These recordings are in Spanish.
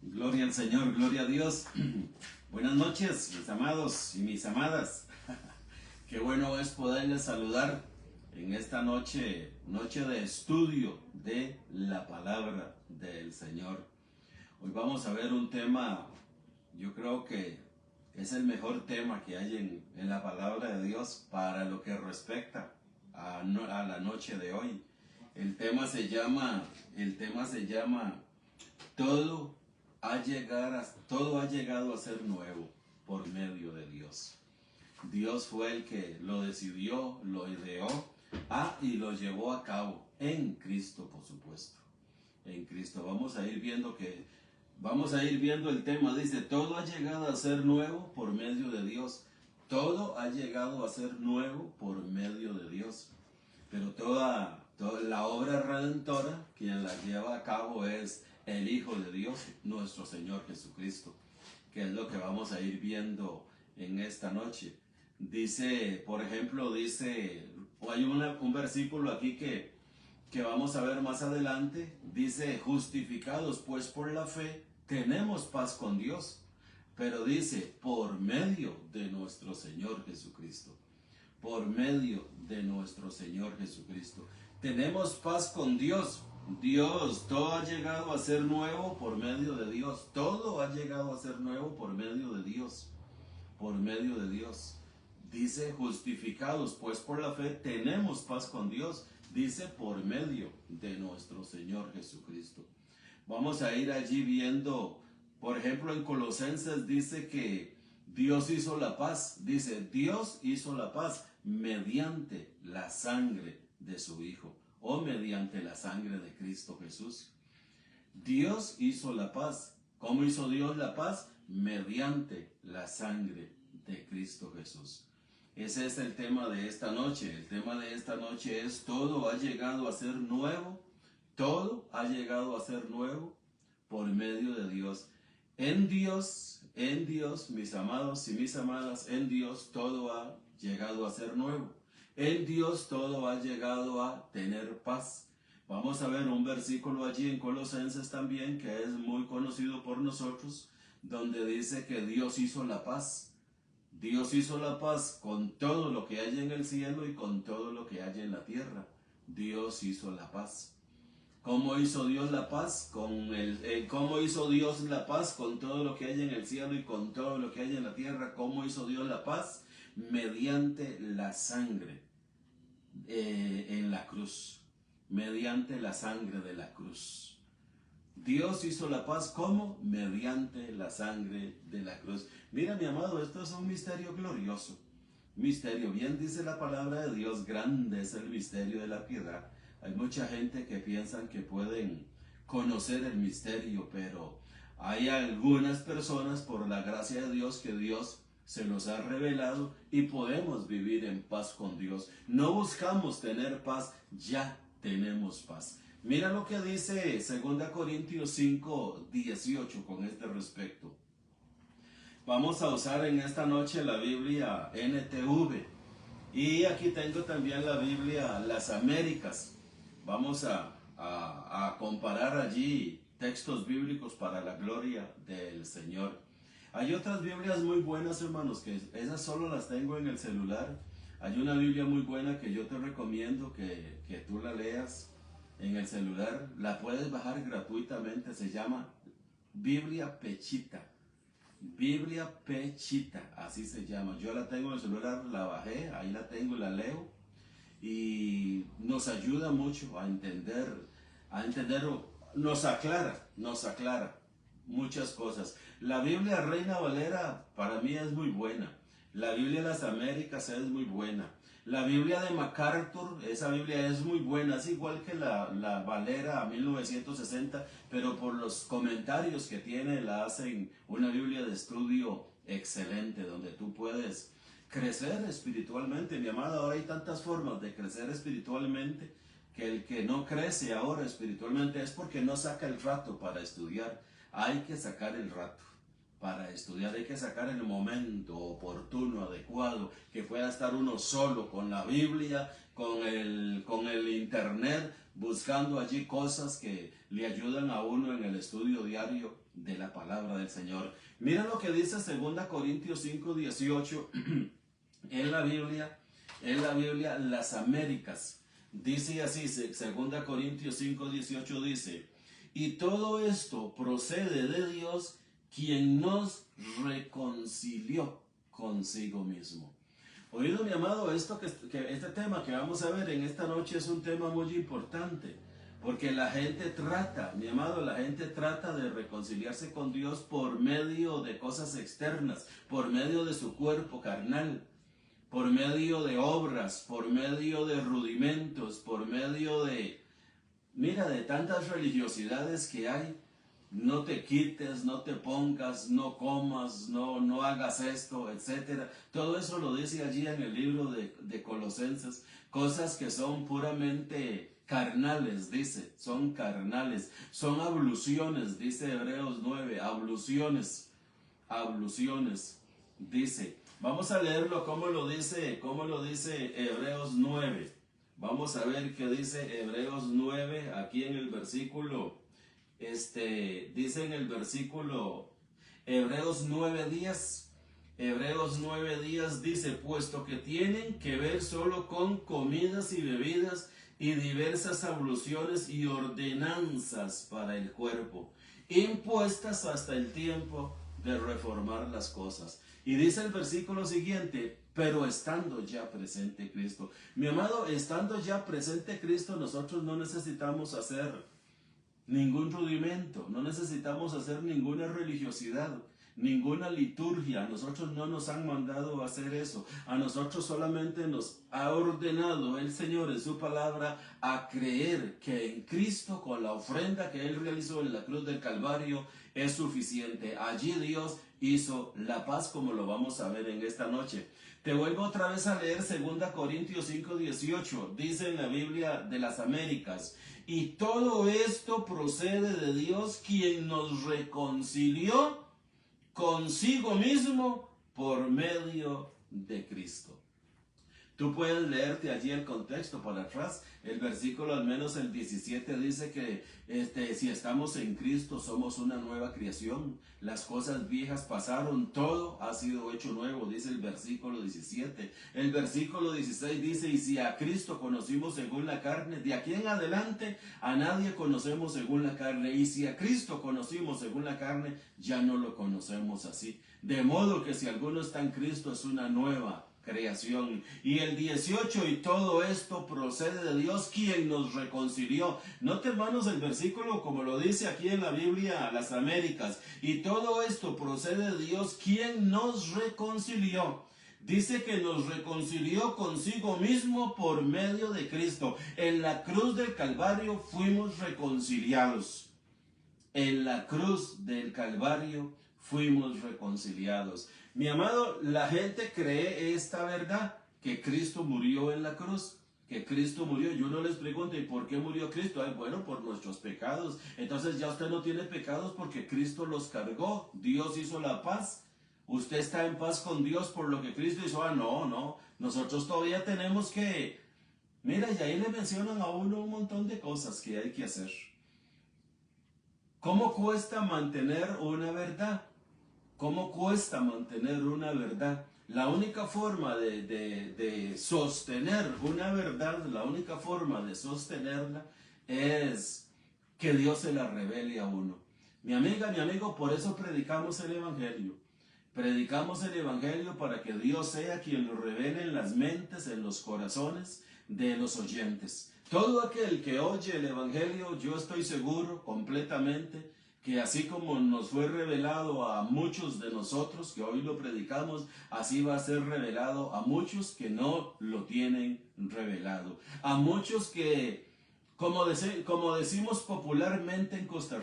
Gloria al Señor, gloria a Dios. Buenas noches, mis amados y mis amadas. Qué bueno es poderles saludar en esta noche, noche de estudio de la palabra del Señor. Hoy vamos a ver un tema, yo creo que es el mejor tema que hay en la palabra de Dios para lo que respecta a la noche de hoy. El tema se llama todo ha llegado a ser nuevo por medio de Dios. Dios fue el que lo decidió, lo ideó, y lo llevó a cabo en Cristo, por supuesto. En Cristo vamos a ir viendo el tema. Dice, todo ha llegado a ser nuevo por medio de Dios. Todo ha llegado a ser nuevo por medio de Dios. Pero toda la obra redentora, quien la lleva a cabo es el Hijo de Dios, nuestro Señor Jesucristo, que es lo que vamos a ir viendo en esta noche. Dice, por ejemplo, hay un versículo aquí que vamos a ver más adelante. Dice, justificados pues por la fe, tenemos paz con Dios. Pero dice, por medio de nuestro Señor Jesucristo. Por medio de nuestro Señor Jesucristo. Tenemos paz con Dios. Dios, todo ha llegado a ser nuevo por medio de Dios. Todo ha llegado a ser nuevo por medio de Dios. Por medio de Dios. Dice, justificados pues por la fe, tenemos paz con Dios. Dice, por medio de nuestro Señor Jesucristo. Vamos a ir allí viendo, por ejemplo, en Colosenses dice que Dios hizo la paz. Dice, Dios hizo la paz mediante la sangre de su Hijo, o mediante la sangre de Cristo Jesús. Dios hizo la paz. ¿Cómo hizo Dios la paz? Mediante la sangre de Cristo Jesús. Ese es el tema de esta noche. El tema de esta noche es todo ha llegado a ser nuevo. Todo ha llegado a ser nuevo por medio de Dios. En Dios, mis amados y mis amadas, en Dios todo ha llegado a ser nuevo. En Dios todo ha llegado a tener paz. Vamos a ver un versículo allí en Colosenses también, que es muy conocido por nosotros, donde dice que Dios hizo la paz. Dios hizo la paz con todo lo que hay en el cielo y con todo lo que hay en la tierra. Dios hizo la paz. ¿Cómo hizo Dios la paz? ¿Cómo hizo Dios la paz con todo lo que hay en el cielo y con todo lo que hay en la tierra? ¿Cómo hizo Dios la paz? Mediante la sangre en la cruz. Mediante la sangre de la cruz. Dios hizo la paz, ¿cómo? Mediante la sangre de la cruz. Mira, mi amado, esto es un misterio glorioso. Misterio, bien dice la palabra de Dios, grande es el misterio de la piedad. Hay mucha gente que piensan que pueden conocer el misterio, pero hay algunas personas, por la gracia de Dios, que Dios se los ha revelado y podemos vivir en paz con Dios. No buscamos tener paz, ya tenemos paz. Mira lo que dice 2 Corintios 5, 18 con este respecto. Vamos a usar en esta noche la Biblia NTV. Y aquí tengo también la Biblia Las Américas. Vamos a comparar allí textos bíblicos para la gloria del Señor. Hay otras Biblias muy buenas, hermanos, que esas solo las tengo en el celular. Hay una Biblia muy buena que yo te recomiendo que tú la leas en el celular. La puedes bajar gratuitamente, se llama Biblia Pechita. Biblia Pechita, así se llama. Yo la tengo en el celular, la bajé, ahí la tengo, la leo. Y nos ayuda mucho a entender, nos aclara muchas cosas. La Biblia Reina Valera para mí es muy buena. La Biblia de las Américas es muy buena. La Biblia de MacArthur, esa Biblia es muy buena, es igual que la Valera 1960, pero por los comentarios que tiene la hacen una Biblia de estudio excelente, donde tú puedes crecer espiritualmente. Mi amada, ahora hay tantas formas de crecer espiritualmente que el que no crece ahora espiritualmente es porque no saca el rato para estudiar. Hay que sacar el rato para estudiar, hay que sacar el momento oportuno, adecuado, que pueda estar uno solo con la Biblia con el internet, buscando allí cosas que le ayudan a uno en el estudio diario de la palabra del Señor. Mira lo que dice 2 Corintios 5:18 en la Biblia, las Américas. Dice así, 2 Corintios 5:18 dice: y todo esto procede de Dios, quien nos reconcilió consigo mismo. Oído, mi amado, este tema que vamos a ver en esta noche es un tema muy importante, porque la gente trata, mi amado, la gente trata de reconciliarse con Dios por medio de cosas externas, por medio de su cuerpo carnal, por medio de obras, por medio de rudimentos, por medio de, mira, de tantas religiosidades que hay. No te quites, no te pongas, no comas, no hagas esto, etc. Todo eso lo dice allí en el libro de Colosenses. Cosas que son puramente carnales, dice. Son carnales. Son abluciones, dice Hebreos 9. Abluciones. Dice. Vamos a leerlo cómo lo dice Hebreos 9. Vamos a ver qué dice Hebreos 9 aquí en el versículo. Dice en el versículo Hebreos 9:10. Hebreos 9:10 dice: puesto que tienen que ver solo con comidas y bebidas y diversas abluciones y ordenanzas para el cuerpo, impuestas hasta el tiempo de reformar las cosas. Y dice el versículo siguiente: pero estando ya presente Cristo. Mi amado, estando ya presente Cristo, nosotros no necesitamos hacer ningún rudimento, no necesitamos hacer ninguna religiosidad, ninguna liturgia. A nosotros no nos han mandado a hacer eso. A nosotros solamente nos ha ordenado el Señor en su palabra a creer que en Cristo, con la ofrenda que Él realizó en la cruz del Calvario, es suficiente. Allí Dios hizo la paz, como lo vamos a ver en esta noche. Te vuelvo otra vez a leer 2 Corintios 5:18. Dice en la Biblia de las Américas: y todo esto procede de Dios, quien nos reconcilió consigo mismo por medio de Cristo. Tú puedes leerte allí el contexto para atrás. El versículo, al menos el 17, dice que si estamos en Cristo somos una nueva creación. Las cosas viejas pasaron, todo ha sido hecho nuevo, dice el versículo 17. El versículo 16 dice: y si a Cristo conocimos según la carne, de aquí en adelante a nadie conocemos según la carne. Y si a Cristo conocimos según la carne, ya no lo conocemos así. De modo que si alguno está en Cristo, es una nueva creación. Y el 18: y todo esto procede de Dios, quien nos reconcilió. Note, hermanos, el versículo como lo dice aquí en la Biblia las Américas: y todo esto procede de Dios, quien nos reconcilió. Dice que nos reconcilió consigo mismo por medio de Cristo. En la cruz del Calvario fuimos reconciliados. En la cruz del Calvario fuimos reconciliados. Mi amado, la gente cree esta verdad, que Cristo murió en la cruz, que Cristo murió. Yo no les pregunto: ¿y por qué murió Cristo? Ay, bueno, por nuestros pecados. Entonces ya usted no tiene pecados porque Cristo los cargó. Dios hizo la paz. Usted está en paz con Dios por lo que Cristo hizo. Ah, no. Nosotros todavía tenemos que... Mira, y ahí le mencionan a uno un montón de cosas que hay que hacer. ¿Cómo cuesta mantener una verdad? ¿Cómo cuesta mantener una verdad? La única forma de sostener una verdad, la única forma de sostenerla es que Dios se la revele a uno. Mi amiga, mi amigo, por eso predicamos el Evangelio. Predicamos el Evangelio para que Dios sea quien lo revele en las mentes, en los corazones de los oyentes. Todo aquel que oye el Evangelio, yo estoy seguro completamente que así como nos fue revelado a muchos de nosotros que hoy lo predicamos, así va a ser revelado a muchos que no lo tienen revelado. A muchos que, como decimos popularmente en Costa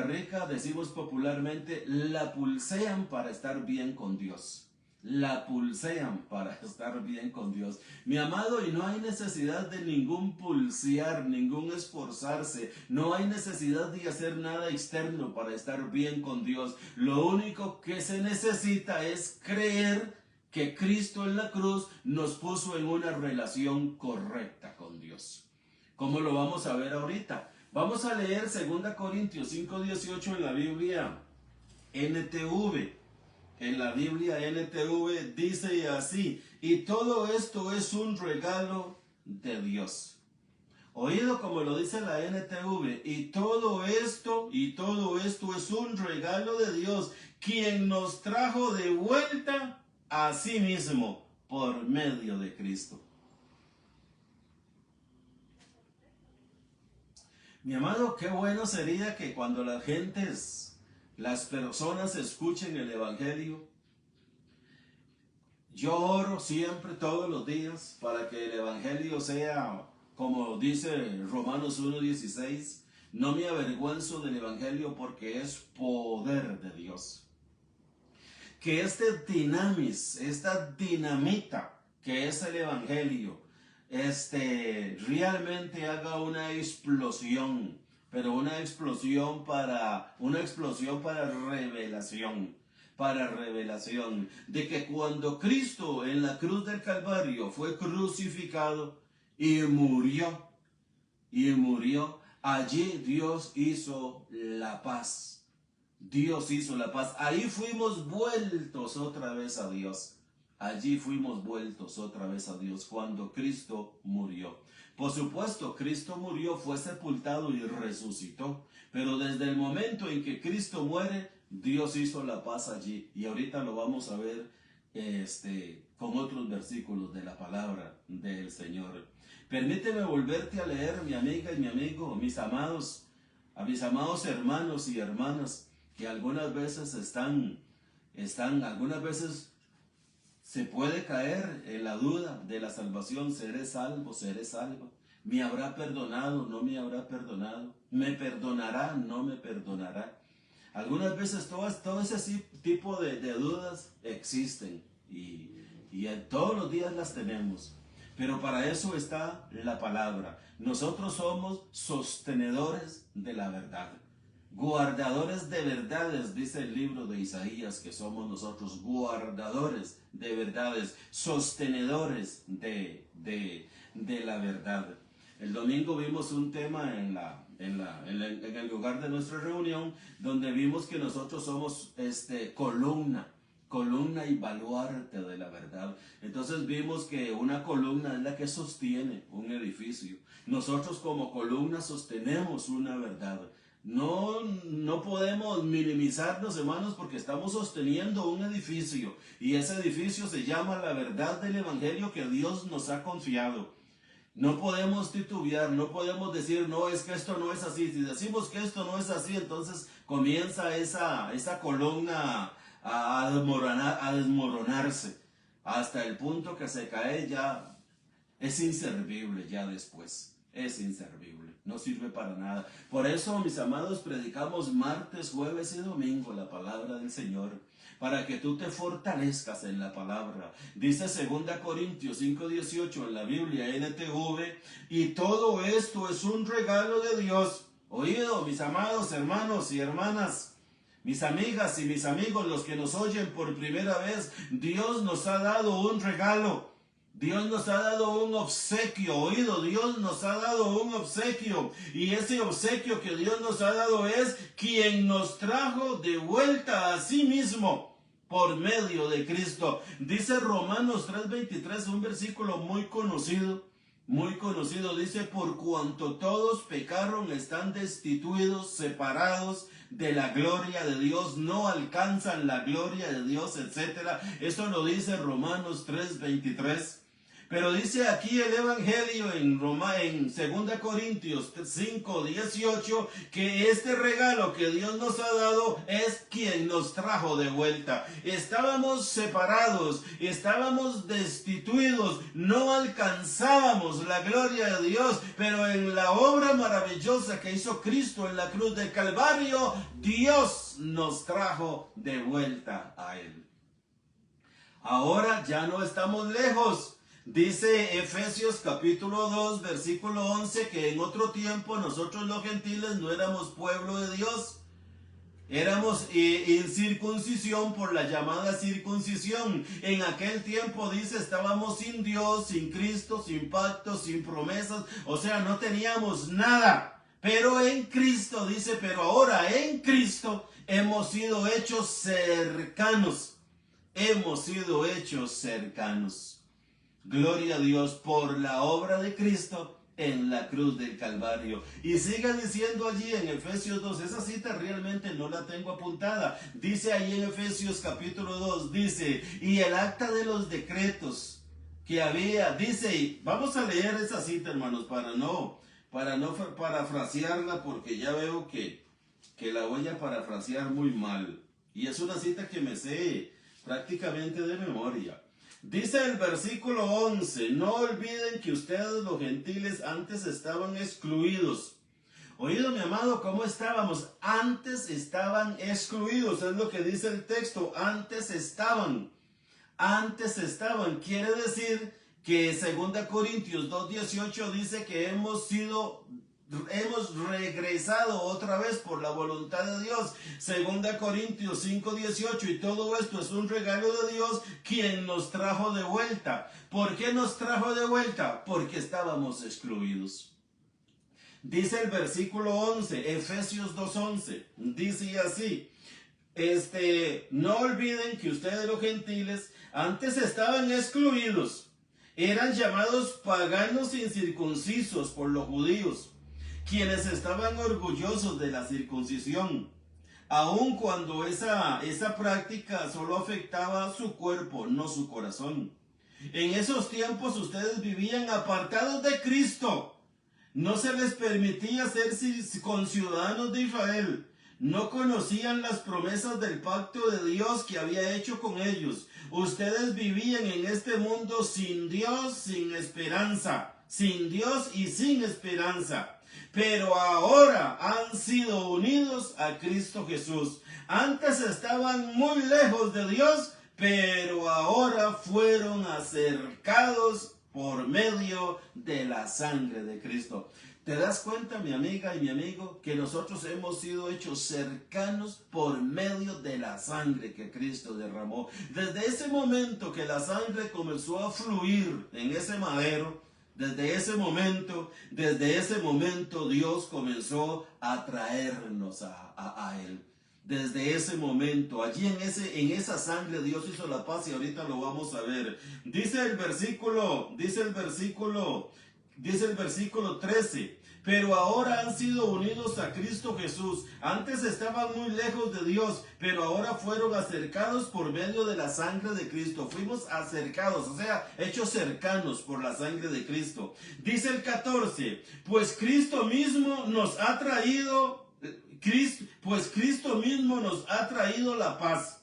Rica decimos popularmente, la pulsean para estar bien con Dios. La pulsean para estar bien con Dios. Mi amado, y no hay necesidad de ningún pulsear, ningún esforzarse. No hay necesidad de hacer nada externo para estar bien con Dios. Lo único que se necesita es creer que Cristo en la cruz nos puso en una relación correcta con Dios. ¿Cómo lo vamos a ver ahorita? Vamos a leer 2 Corintios 5:18 en la Biblia NTV. En la Biblia NTV dice así: y todo esto es un regalo de Dios. Oído como lo dice la NTV, y todo esto es un regalo de Dios, quien nos trajo de vuelta a sí mismo por medio de Cristo. Mi amado, qué bueno sería que cuando las personas escuchen el Evangelio. Yo oro siempre, todos los días, para que el Evangelio sea, como dice Romanos 1:16, no me avergüenzo del Evangelio porque es poder de Dios. Que este dinamis, esta dinamita que es el Evangelio, realmente haga una explosión, pero una explosión para revelación, de que cuando Cristo en la cruz del Calvario fue crucificado y murió, allí Dios hizo la paz. Dios hizo la paz. Ahí fuimos vueltos otra vez a Dios. Allí fuimos vueltos otra vez a Dios cuando Cristo murió. Por supuesto, Cristo murió, fue sepultado y resucitó. Pero desde el momento en que Cristo muere, Dios hizo la paz allí. Y ahorita lo vamos a ver con otros versículos de la palabra del Señor. Permíteme volverte a leer, mi amiga y mi amigo, a mis amados hermanos y hermanas, que algunas veces algunas veces se puede caer en la duda de la salvación. ¿Seré salvo? ¿Seré salva? ¿Me habrá perdonado? ¿No me habrá perdonado? ¿Me perdonará? ¿No me perdonará? Algunas veces todo ese tipo de dudas existen y todos los días las tenemos. Pero para eso está la palabra. Nosotros somos sostenedores de la verdad. Guardadores de verdades, dice el libro de Isaías, que somos nosotros guardadores de verdades, sostenedores de la verdad. El domingo vimos un tema en el lugar de nuestra reunión, donde vimos que nosotros somos columna y baluarte de la verdad. Entonces vimos que una columna es la que sostiene un edificio. Nosotros como columna sostenemos una verdad. No podemos minimizarnos, hermanos, porque estamos sosteniendo un edificio, y ese edificio se llama la verdad del Evangelio que Dios nos ha confiado. No podemos titubear, no podemos decir, no, es que esto no es así. Si decimos que esto no es así, entonces comienza esa columna a desmoronarse, hasta el punto que se cae. Ya es inservible, ya después es inservible. No sirve para nada. Por eso, mis amados, predicamos martes, jueves y domingo la palabra del Señor, para que tú te fortalezcas en la palabra. Dice 2 Corintios 5:18 en la Biblia NTV, y todo esto es un regalo de Dios. Oído, mis amados hermanos y hermanas, mis amigas y mis amigos, los que nos oyen por primera vez, Dios nos ha dado un regalo. Dios nos ha dado un obsequio, oído, Dios nos ha dado un obsequio, y ese obsequio que Dios nos ha dado es quien nos trajo de vuelta a sí mismo por medio de Cristo. Dice Romanos 3:23, un versículo muy conocido, dice: por cuanto todos pecaron, están destituidos, separados de la gloria de Dios, no alcanzan la gloria de Dios, etc. Eso lo dice Romanos 3:23. Pero dice aquí el Evangelio en 2 Corintios 5:18, que este regalo que Dios nos ha dado es quien nos trajo de vuelta. Estábamos separados, estábamos destituidos, no alcanzábamos la gloria de Dios, pero en la obra maravillosa que hizo Cristo en la cruz del Calvario, Dios nos trajo de vuelta a Él. Ahora ya no estamos lejos. Dice Efesios capítulo 2, versículo 11, que en otro tiempo nosotros los gentiles no éramos pueblo de Dios, Éramos incircuncisión por la llamada circuncisión. En aquel tiempo, dice, estábamos sin Dios, sin Cristo, sin pactos, sin promesas. O sea, no teníamos nada. Pero en Cristo, dice, pero ahora en Cristo hemos sido hechos cercanos. Hemos sido hechos cercanos. Gloria a Dios por la obra de Cristo en la cruz del Calvario. Y sigue diciendo allí en Efesios 2, esa cita realmente no la tengo apuntada. Dice ahí en Efesios capítulo 2, dice, y el acta de los decretos que había, dice, y vamos a leer esa cita, hermanos, para no parafrasearla, porque ya veo que la voy a parafrasear muy mal. Y es una cita que me sé prácticamente de memoria. Dice el versículo 11, no olviden que ustedes los gentiles antes estaban excluidos. Oído, mi amado, ¿cómo estábamos? Antes estaban excluidos, es lo que dice el texto, antes estaban. Quiere decir que 2 Corintios 2:18 dice que hemos regresado otra vez por la voluntad de Dios. 2 Corintios 5:18, y todo esto es un regalo de Dios, quien nos trajo de vuelta. ¿Por qué nos trajo de vuelta? Porque estábamos excluidos. Dice el versículo 11, Efesios 2:11, dice así, no olviden que ustedes los gentiles antes estaban excluidos, eran llamados paganos incircuncisos por los judíos, quienes estaban orgullosos de la circuncisión, aun cuando esa práctica solo afectaba su cuerpo, no su corazón. En esos tiempos ustedes vivían apartados de Cristo. No se les permitía ser conciudadanos de Israel. No conocían las promesas del pacto de Dios que había hecho con ellos. Ustedes vivían en este mundo sin Dios, sin esperanza. Sin Dios y sin esperanza. Pero ahora han sido unidos a Cristo Jesús. Antes estaban muy lejos de Dios, pero ahora fueron acercados por medio de la sangre de Cristo. ¿Te das cuenta, mi amiga y mi amigo, que nosotros hemos sido hechos cercanos por medio de la sangre que Cristo derramó? Desde ese momento que la sangre comenzó a fluir en ese madero, desde ese momento Dios comenzó a traernos a Él. Desde ese momento, allí en esa sangre Dios hizo la paz, y ahorita lo vamos a ver. Dice el versículo 13, pero ahora han sido unidos a Cristo Jesús. Antes estaban muy lejos de Dios, pero ahora fueron acercados por medio de la sangre de Cristo. Fuimos acercados, o sea, hechos cercanos por la sangre de Cristo. Dice el 14, pues Cristo mismo nos ha traído la paz.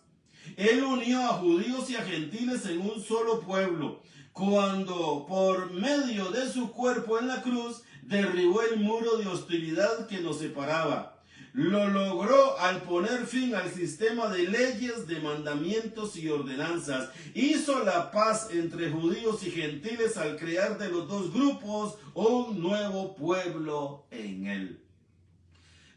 Él unió a judíos y a gentiles en un solo pueblo, cuando por medio de su cuerpo en la cruz derribó el muro de hostilidad que nos separaba. Lo logró al poner fin al sistema de leyes, de mandamientos y ordenanzas. Hizo la paz entre judíos y gentiles al crear de los dos grupos un nuevo pueblo en él.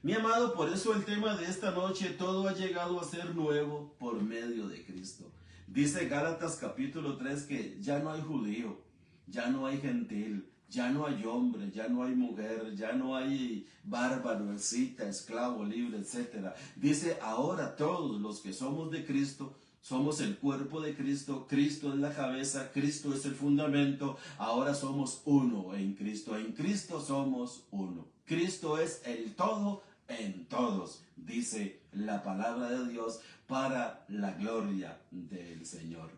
Mi amado, por eso el tema de esta noche, todo ha llegado a ser nuevo por medio de Cristo. Dice Gálatas capítulo 3 que ya no hay judío, ya no hay gentil, ya no hay hombre, ya no hay mujer, ya no hay bárbaro, escita, esclavo, libre, etc. Dice, ahora todos los que somos de Cristo, somos el cuerpo de Cristo, Cristo es la cabeza, Cristo es el fundamento, ahora somos uno en Cristo somos uno. Cristo es el todo en todos, dice la palabra de Dios, para la gloria del Señor.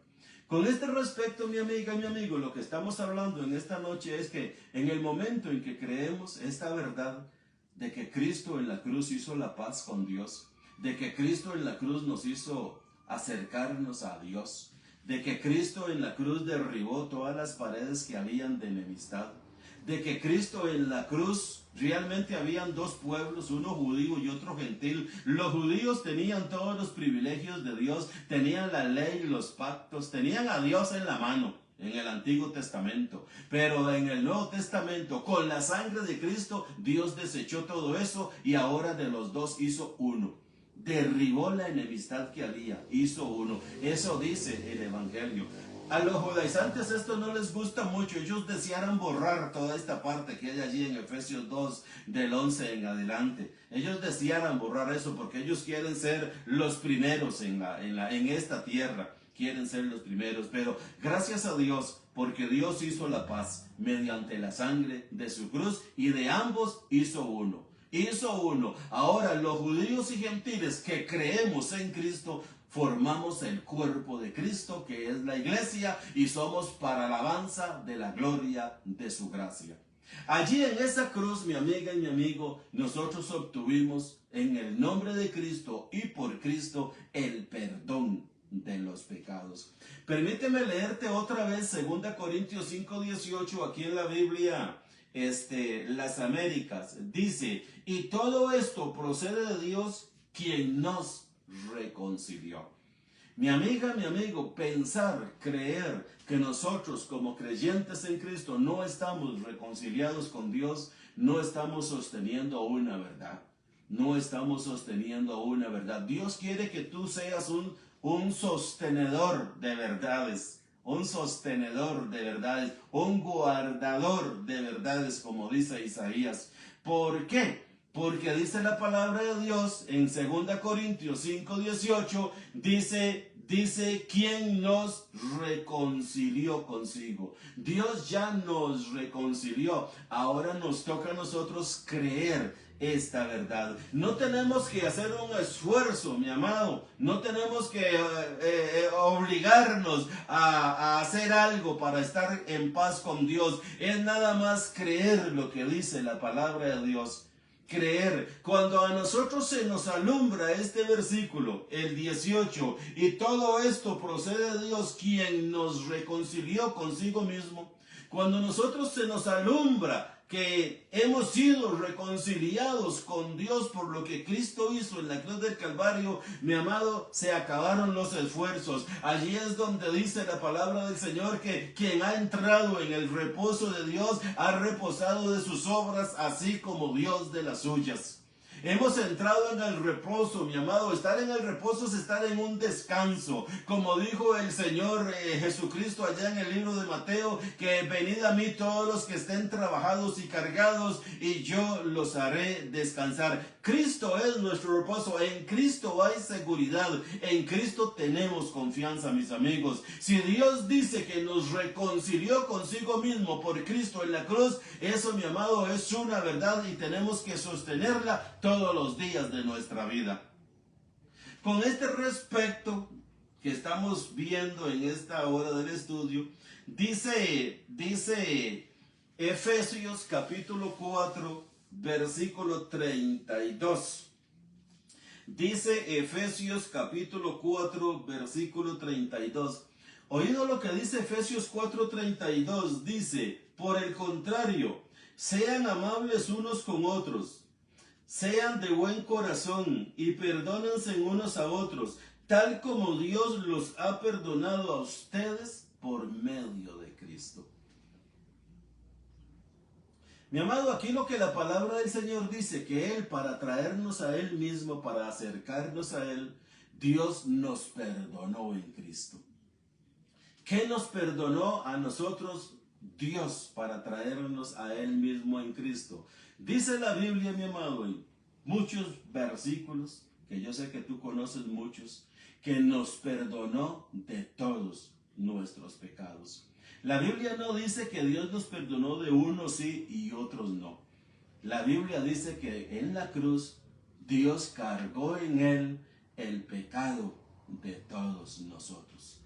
Con este respecto, mi amiga y mi amigo, lo que estamos hablando en esta noche es que en el momento en que creemos esta verdad de que Cristo en la cruz hizo la paz con Dios, de que Cristo en la cruz nos hizo acercarnos a Dios, de que Cristo en la cruz derribó todas las paredes que habían de enemistad, de que Cristo en la cruz realmente habían dos pueblos, uno judío y otro gentil. Los judíos tenían todos los privilegios de Dios, tenían la ley, los pactos, tenían a Dios en la mano en el Antiguo Testamento, pero en el Nuevo Testamento, con la sangre de Cristo, Dios desechó todo eso y ahora de los dos hizo uno. derribó la enemistad que había, hizo uno. Eso dice el Evangelio. A los judaizantes esto no les gusta mucho. Ellos desearan borrar toda esta parte que hay allí en Efesios 2, del 11 en adelante. Ellos desearan borrar eso porque ellos quieren ser los primeros en esta tierra. Quieren ser los primeros, pero gracias a Dios, porque Dios hizo la paz mediante la sangre de su cruz, y de ambos hizo uno. Hizo uno. Ahora los judíos y gentiles que creemos en Cristo formamos el cuerpo de Cristo, que es la iglesia, y somos para alabanza de la gloria de su gracia. Allí en esa cruz, mi amiga y mi amigo, nosotros obtuvimos en el nombre de Cristo y por Cristo el perdón de los pecados. Permíteme leerte otra vez 2 Corintios 5:18 aquí en la Biblia Las Américas. Dice: y todo esto procede de Dios, quien nos reconcilió. Mi amiga, mi amigo, pensar, creer que nosotros como creyentes en Cristo no estamos reconciliados con Dios, no estamos sosteniendo una verdad. No estamos sosteniendo una verdad. Dios quiere que tú seas un sostenedor de verdades, un sostenedor de verdades, un guardador de verdades, como dice Isaías. ¿Por qué? Porque dice la palabra de Dios en 2 Corintios 5:18, dice quién nos reconcilió consigo. Dios ya nos reconcilió. Ahora nos toca a nosotros creer esta verdad. No tenemos que hacer un esfuerzo, mi amado. No tenemos que obligarnos a hacer algo para estar en paz con Dios. Es nada más creer lo que dice la palabra de Dios. Creer. Cuando a nosotros se nos alumbra este versículo, el 18, y todo esto procede de Dios, quien nos reconcilió consigo mismo. Cuando nosotros se nos alumbra que hemos sido reconciliados con Dios por lo que Cristo hizo en la cruz del Calvario, mi amado, se acabaron los esfuerzos. Allí es donde dice la palabra del Señor que quien ha entrado en el reposo de Dios ha reposado de sus obras, así como Dios de las suyas. Hemos entrado en el reposo, mi amado. Estar en el reposo es estar en un descanso. Como dijo el Señor Jesucristo allá en el libro de Mateo, que venid a mí todos los que estén trabajados y cargados, y yo los haré descansar. Cristo es nuestro reposo. En Cristo hay seguridad. En Cristo tenemos confianza, mis amigos. Si Dios dice que nos reconcilió consigo mismo por Cristo en la cruz, eso, mi amado, es una verdad y tenemos que sostenerla todos los días de nuestra vida. Con este respecto que estamos viendo en esta hora del estudio, dice Efesios capítulo 4, versículo 32. Dice Efesios capítulo 4, versículo 32. Oído lo que dice Efesios 4:32, dice: por el contrario, sean amables unos con otros, sean de buen corazón y perdónense unos a otros, tal como Dios los ha perdonado a ustedes por medio de Cristo. Mi amado, aquí lo que la palabra del Señor dice, que Él, para traernos a Él mismo, para acercarnos a Él, Dios nos perdonó en Cristo. ¿Qué nos perdonó a nosotros Dios para traernos a Él mismo en Cristo? Dice la Biblia, mi amado, en muchos versículos, que yo sé que tú conoces muchos, que nos perdonó de todos nuestros pecados. La Biblia no dice que Dios nos perdonó de unos sí y otros no. La Biblia dice que en la cruz Dios cargó en Él el pecado de todos nosotros.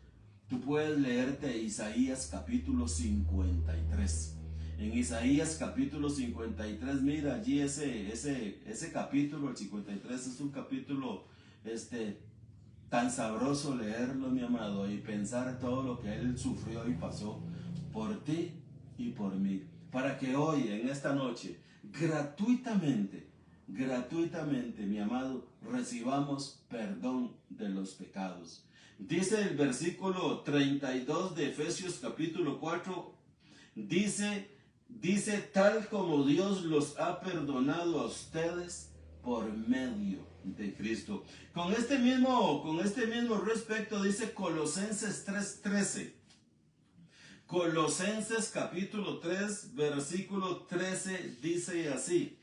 Tú puedes leerte Isaías capítulo 53. En Isaías capítulo 53, mira allí ese capítulo, el 53, es un capítulo tan sabroso leerlo, mi amado, y pensar todo lo que Él sufrió y pasó por ti y por mí, para que hoy, en esta noche, gratuitamente, mi amado, recibamos perdón de los pecados. Dice el versículo 32 de Efesios capítulo 4, dice tal como Dios los ha perdonado a ustedes por medio de Cristo. Con este mismo respecto dice Colosenses 3:13. Colosenses capítulo 3, versículo 13 dice así.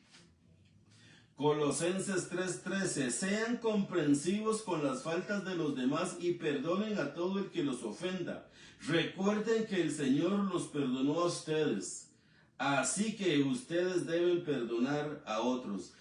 Colosenses 3:13, sean comprensivos con las faltas de los demás y perdonen a todo el que los ofenda. Recuerden que el Señor los perdonó a ustedes, así que ustedes deben perdonar a otros.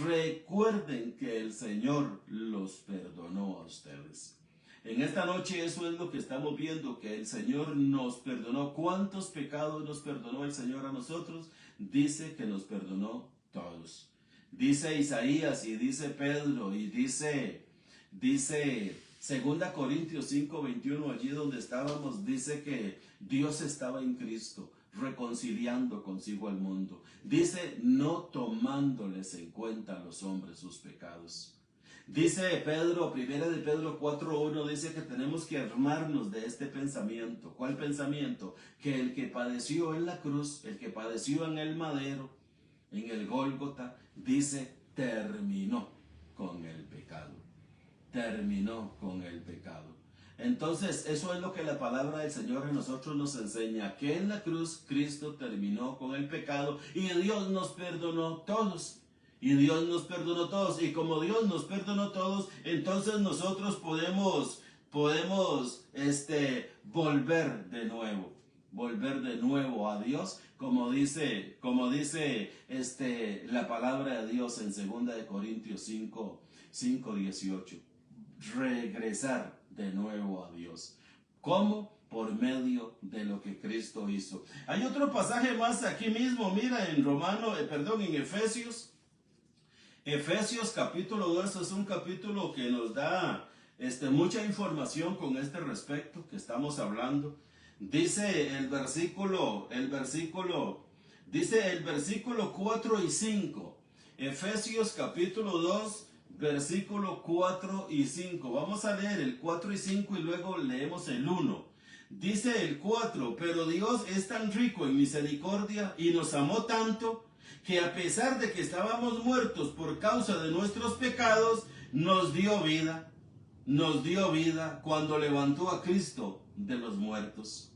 Recuerden que el Señor los perdonó a ustedes. En esta noche eso es lo que estamos viendo, que el Señor nos perdonó. ¿Cuántos pecados nos perdonó el Señor a nosotros? Dice que nos perdonó todos. Dice Isaías y dice Pedro y dice 2 Corintios 5:21, allí donde estábamos, dice que Dios estaba en Cristo, reconciliando consigo al mundo. Dice, no tomándoles en cuenta a los hombres sus pecados. Dice Pedro, 1 de Pedro 4:1, dice que tenemos que armarnos de este pensamiento. ¿Cuál pensamiento? Que el que padeció en la cruz, el que padeció en el madero, en el Gólgota, dice, terminó con el pecado. Terminó con el pecado. Entonces, eso es lo que la palabra del Señor a nosotros nos enseña, que en la cruz Cristo terminó con el pecado y Dios nos perdonó todos. Y Dios nos perdonó todos. Y como Dios nos perdonó todos, entonces nosotros podemos volver de nuevo a Dios, como dice la palabra de Dios en 2 Corintios 5:18. Regresar de nuevo a Dios. ¿Cómo? Por medio de lo que Cristo hizo. Hay otro pasaje más aquí mismo, mira, en Efesios. Efesios capítulo 2 es un capítulo que nos da mucha información con este respecto que estamos hablando. Dice el versículo 4 y 5. Efesios capítulo 2, versículo 4 y 5. Vamos a leer el 4 y 5 y luego leemos el 1. Dice el 4, pero Dios es tan rico en misericordia y nos amó tanto que a pesar de que estábamos muertos por causa de nuestros pecados, nos dio vida cuando levantó a Cristo de los muertos.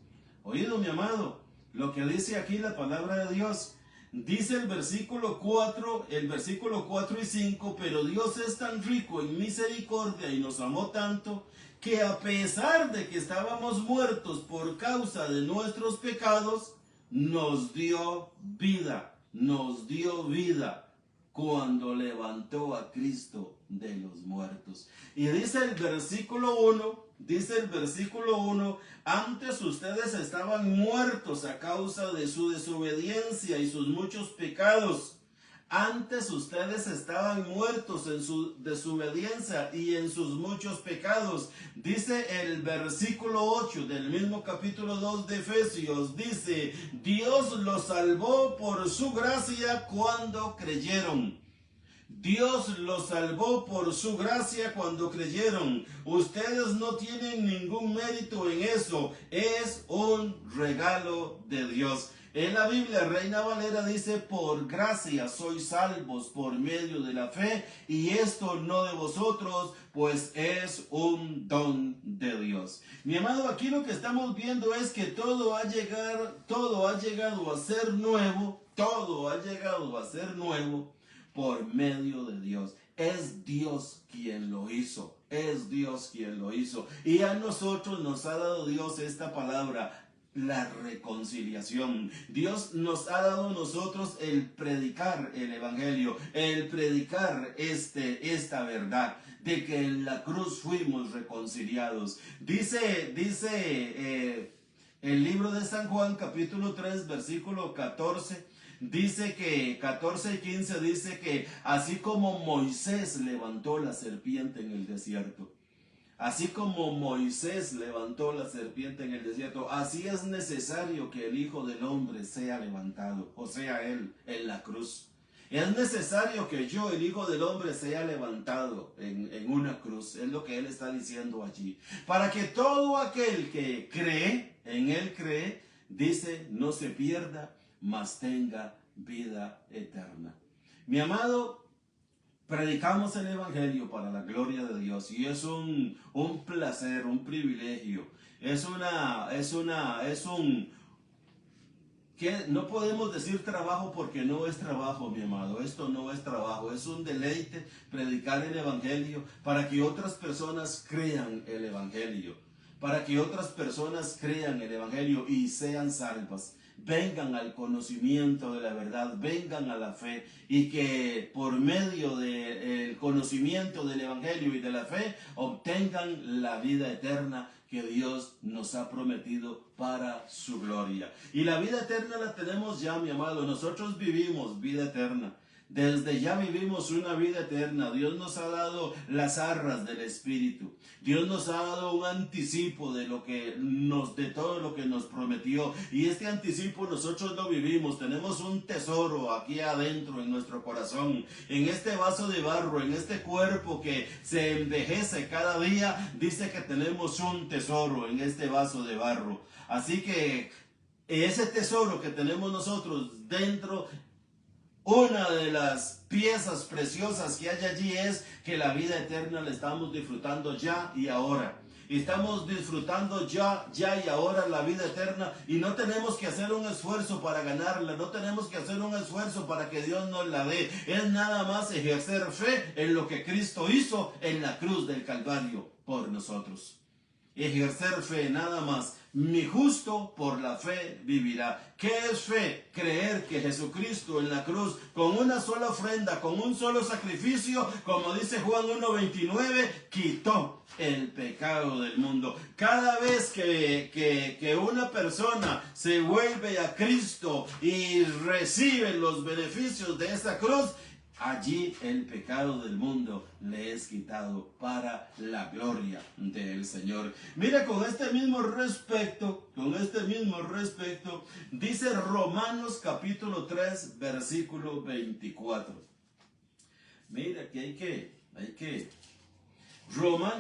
Oído, mi amado, lo que dice aquí la palabra de Dios. Dice el versículo 4 y 5, pero Dios es tan rico en misericordia y nos amó tanto que a pesar de que estábamos muertos por causa de nuestros pecados, nos dio vida cuando levantó a Cristo de los muertos. Y dice el versículo 1, antes ustedes estaban muertos a causa de su desobediencia y sus muchos pecados. Antes ustedes estaban muertos en su desobediencia y en sus muchos pecados. Dice el versículo 8 del mismo capítulo 2 de Efesios, dice, Dios los salvó por su gracia cuando creyeron. Dios los salvó por su gracia cuando creyeron. Ustedes no tienen ningún mérito en eso. Es un regalo de Dios. En la Biblia, Reina Valera dice, por gracia sois salvos por medio de la fe, y esto no de vosotros, pues es un don de Dios. Mi amado, aquí lo que estamos viendo es que todo ha llegado a ser nuevo por medio de Dios. Es Dios quien lo hizo. Y a nosotros nos ha dado Dios esta palabra, la reconciliación. Dios nos ha dado a nosotros el predicar el evangelio, el predicar esta verdad de que en la cruz fuimos reconciliados. Dice el libro de San Juan capítulo 3 versículo 14. Dice que 14 y 15 dice que así como Moisés levantó la serpiente en el desierto, así es necesario que el Hijo del Hombre sea levantado, o sea, Él en la cruz. Es necesario que yo, el Hijo del Hombre, sea levantado en una cruz. Es lo que Él está diciendo allí. Para que todo aquel que cree, en Él cree, dice, no se pierda, mas tenga vida eterna. Mi amado, predicamos el Evangelio para la gloria de Dios y es un placer, un privilegio. Que no podemos decir trabajo porque no es trabajo, mi amado. Esto no es trabajo, es un deleite predicar el Evangelio para que otras personas crean el Evangelio. Para que otras personas crean el Evangelio y sean salvas. Vengan al conocimiento de la verdad, vengan a la fe y que por medio del conocimiento del Evangelio y de la fe obtengan la vida eterna que Dios nos ha prometido para su gloria. Y la vida eterna la tenemos ya, mi amado. Nosotros vivimos vida eterna. Desde ya vivimos una vida eterna. Dios nos ha dado las arras del Espíritu. Dios nos ha dado un anticipo de todo lo que nos prometió. Y este anticipo nosotros lo vivimos. Tenemos un tesoro aquí adentro en nuestro corazón. En este vaso de barro, en este cuerpo que se envejece cada día, dice que tenemos un tesoro en este vaso de barro. Así que ese tesoro que tenemos nosotros dentro, una de las piezas preciosas que hay allí es que la vida eterna la estamos disfrutando ya y ahora. Estamos disfrutando ya y ahora la vida eterna y no tenemos que hacer un esfuerzo para ganarla, no tenemos que hacer un esfuerzo para que Dios nos la dé. Es nada más ejercer fe en lo que Cristo hizo en la cruz del Calvario por nosotros. Ejercer fe, nada más. Mi justo por la fe vivirá. ¿Qué es fe? Creer que Jesucristo en la cruz, con una sola ofrenda, con un solo sacrificio, como dice Juan 1:29, quitó el pecado del mundo. Cada vez que una persona se vuelve a Cristo y recibe los beneficios de esa cruz, allí el pecado del mundo le es quitado para la gloria del Señor. Mira, con este mismo respecto, dice Romanos capítulo 3, versículo 24. Mira que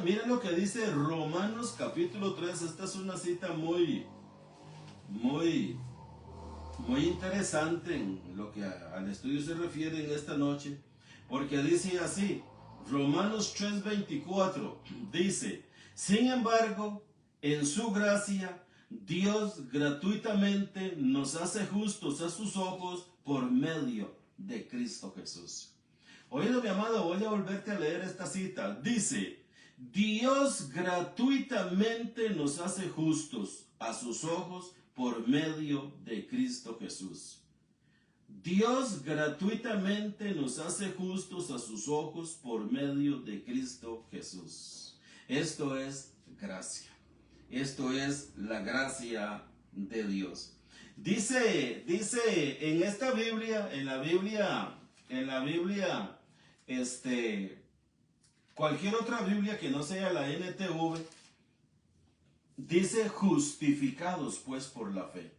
mira lo que dice Romanos capítulo 3. Esta es una cita muy interesante en lo que al estudio se refiere en esta noche, porque dice así, Romanos 3:24, dice: sin embargo, en su gracia, Dios gratuitamente nos hace justos a sus ojos por medio de Cristo Jesús. Oído, mi amado, voy a volverte a leer esta cita. Dice: Dios gratuitamente nos hace justos a sus ojos por medio de Cristo Jesús. Dios gratuitamente nos hace justos a sus ojos por medio de Cristo Jesús. Esto es gracia. Esto es la gracia de Dios. Dice en esta Biblia, cualquier otra Biblia que no sea la NTV, dice justificados pues por la fe.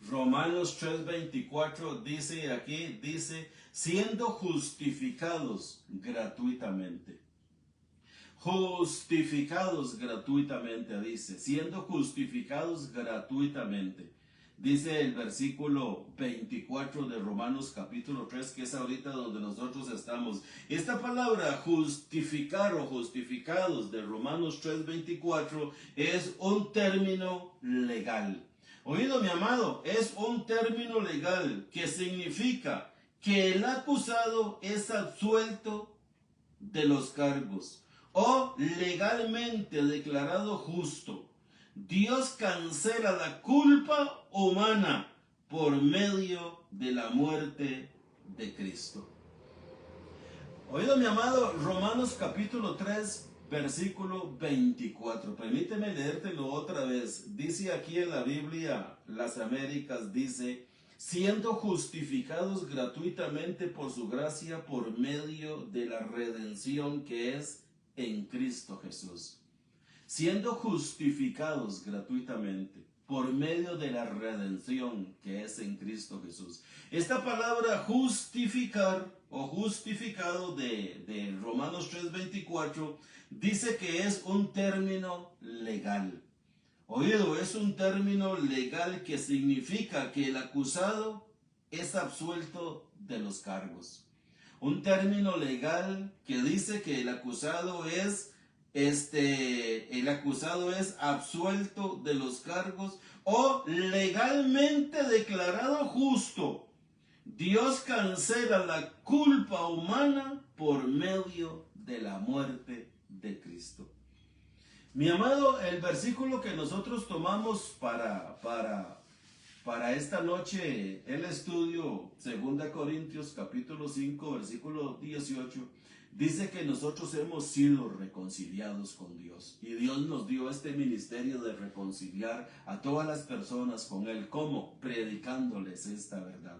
Romanos 3:24 dice siendo justificados gratuitamente. Justificados gratuitamente, dice, siendo justificados gratuitamente. Dice el versículo 24 de Romanos capítulo 3, que es ahorita donde nosotros estamos. Esta palabra justificar o justificados de Romanos 3:24 es un término legal. Oído, mi amado, es un término legal que significa que el acusado es absuelto de los cargos o legalmente declarado justo. Dios cancela la culpa humana por medio de la muerte de Cristo. Oído, mi amado, Romanos capítulo 3, versículo 24. Permíteme leértelo otra vez. Dice aquí en la Biblia, Las Américas, dice: siendo justificados gratuitamente por su gracia por medio de la redención que es en Cristo Jesús. Siendo justificados gratuitamente por medio de la redención que es en Cristo Jesús. Esta palabra justificar o justificado de Romanos 3:24 dice que es un término legal. Oído, es un término legal que significa que el acusado es absuelto de los cargos. un término legal que dice que el acusado es absuelto de los cargos o legalmente declarado justo. Dios cancela la culpa humana por medio de la muerte de Cristo. Mi amado, el versículo que nosotros tomamos para esta noche, el estudio, 2 Corintios capítulo 5, versículo 18, dice que nosotros hemos sido reconciliados con Dios. Y Dios nos dio este ministerio de reconciliar a todas las personas con Él. ¿Cómo? Predicándoles esta verdad.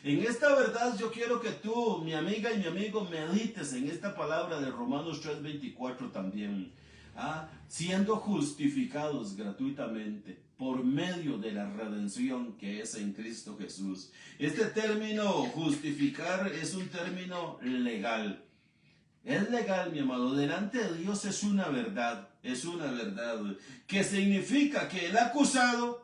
En esta verdad yo quiero que tú, mi amiga y mi amigo, medites en esta palabra de Romanos 3:24 también. Siendo justificados gratuitamente por medio de la redención que es en Cristo Jesús. Este término justificar es un término legal. Es legal, mi amado, delante de Dios es una verdad, que significa que el acusado,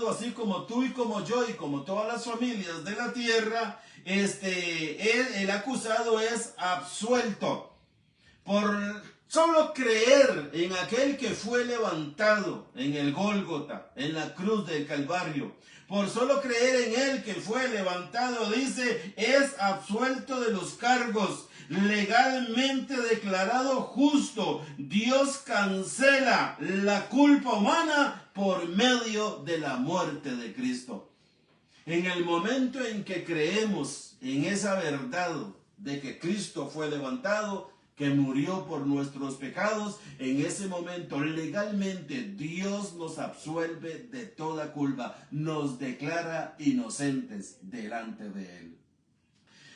así como tú y como yo y como todas las familias de la tierra, el acusado es absuelto por solo creer en aquel que fue levantado en el Gólgota, en la cruz del Calvario. Por solo creer en él que fue levantado, dice, es absuelto de los cargos, legalmente declarado justo. Dios cancela la culpa humana por medio de la muerte de Cristo. En el momento en que creemos en esa verdad de que Cristo fue levantado, que murió por nuestros pecados, en ese momento legalmente Dios nos absuelve de toda culpa, nos declara inocentes delante de Él.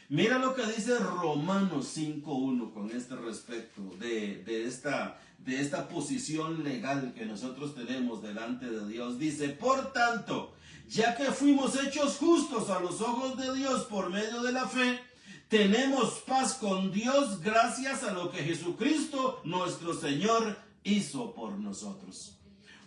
Mira lo que dice Romanos 5:1 con este respecto de esta posición legal que nosotros tenemos delante de Dios. Dice, por tanto, ya que fuimos hechos justos a los ojos de Dios por medio de la fe, tenemos paz con Dios gracias a lo que Jesucristo, nuestro Señor, hizo por nosotros.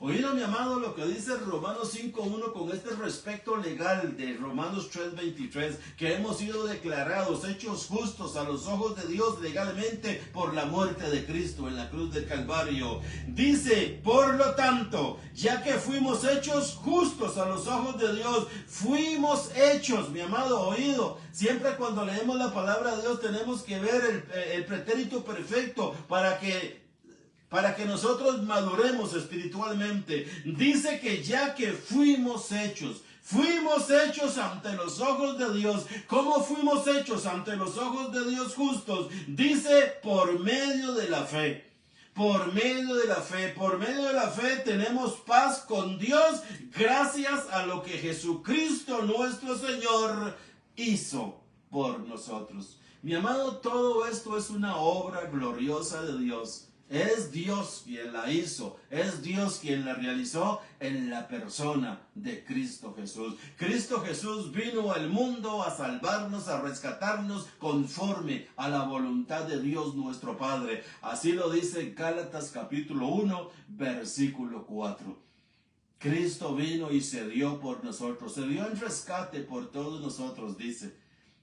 Oído, mi amado, lo que dice Romanos 5:1 con este respecto legal de Romanos 3:23, que hemos sido declarados, hechos justos a los ojos de Dios legalmente por la muerte de Cristo en la cruz del Calvario. Dice, por lo tanto, ya que fuimos hechos justos a los ojos de Dios, fuimos hechos, mi amado, oído. Siempre cuando leemos la palabra de Dios tenemos que ver el pretérito perfecto para que nosotros maduremos espiritualmente. Dice que ya que fuimos hechos ante los ojos de Dios. ¿Cómo fuimos hechos ante los ojos de Dios justos? Dice, por medio de la fe. Por medio de la fe tenemos paz con Dios gracias a lo que Jesucristo nuestro Señor hizo por nosotros. Mi amado, todo esto es una obra gloriosa de Dios. Es Dios quien la hizo, es Dios quien la realizó en la persona de Cristo Jesús. Cristo Jesús vino al mundo a salvarnos, a rescatarnos conforme a la voluntad de Dios nuestro Padre. Así lo dice Gálatas capítulo 1, versículo 4. Cristo vino y se dio por nosotros, se dio en rescate por todos nosotros, dice,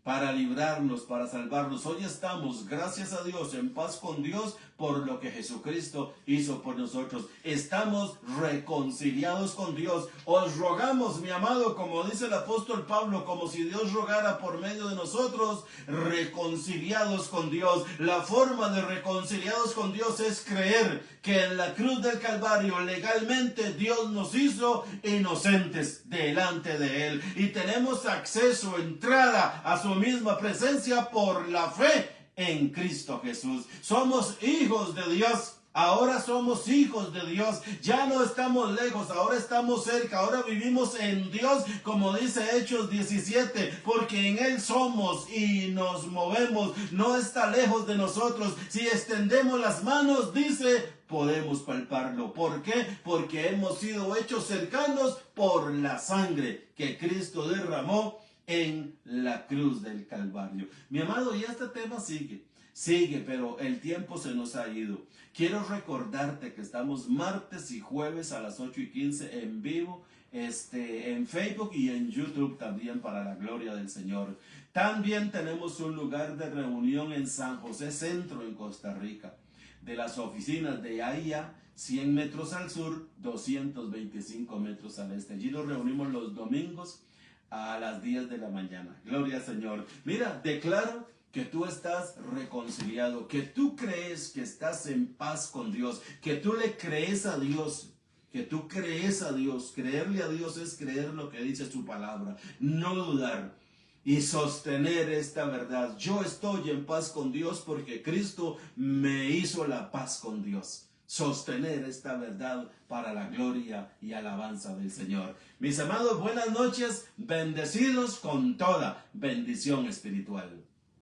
para librarnos, para salvarnos. Hoy estamos, gracias a Dios, en paz con Dios por lo que Jesucristo hizo por nosotros. Estamos reconciliados con Dios. Os rogamos, mi amado, como dice el apóstol Pablo, como si Dios rogara por medio de nosotros, reconciliados con Dios. La forma de reconciliados con Dios es creer que en la cruz del Calvario legalmente Dios nos hizo inocentes delante de Él. Y tenemos acceso, entrada a su misma presencia por la fe en Cristo Jesús. Somos hijos de Dios. Ahora somos hijos de Dios. Ya no estamos lejos, ahora estamos cerca. Ahora vivimos en Dios, como dice Hechos 17, porque en Él somos y nos movemos. No está lejos de nosotros. Si extendemos las manos, dice, podemos palparlo. ¿Por qué? Porque hemos sido hechos cercanos por la sangre que Cristo derramó en la cruz del Calvario. Mi amado, y este tema sigue, pero el tiempo se nos ha ido. Quiero recordarte que estamos martes y jueves a las 8:15 en vivo en Facebook y en YouTube también, para la gloria del Señor. También tenemos un lugar de reunión en San José Centro, en Costa Rica. De las oficinas de AIA, 100 metros al sur, 225 metros al este. Allí nos reunimos los domingos a las 10 de la mañana. Gloria al Señor. Mira, declaro que tú estás reconciliado, que tú crees que estás en paz con Dios, que tú le crees a Dios, que tú crees a Dios. Creerle a Dios es creer lo que dice su palabra, no dudar y sostener esta verdad. Yo estoy en paz con Dios porque Cristo me hizo la paz con Dios. Sostener esta verdad para la gloria y alabanza del Señor. Mis amados, buenas noches, bendecidos con toda bendición espiritual.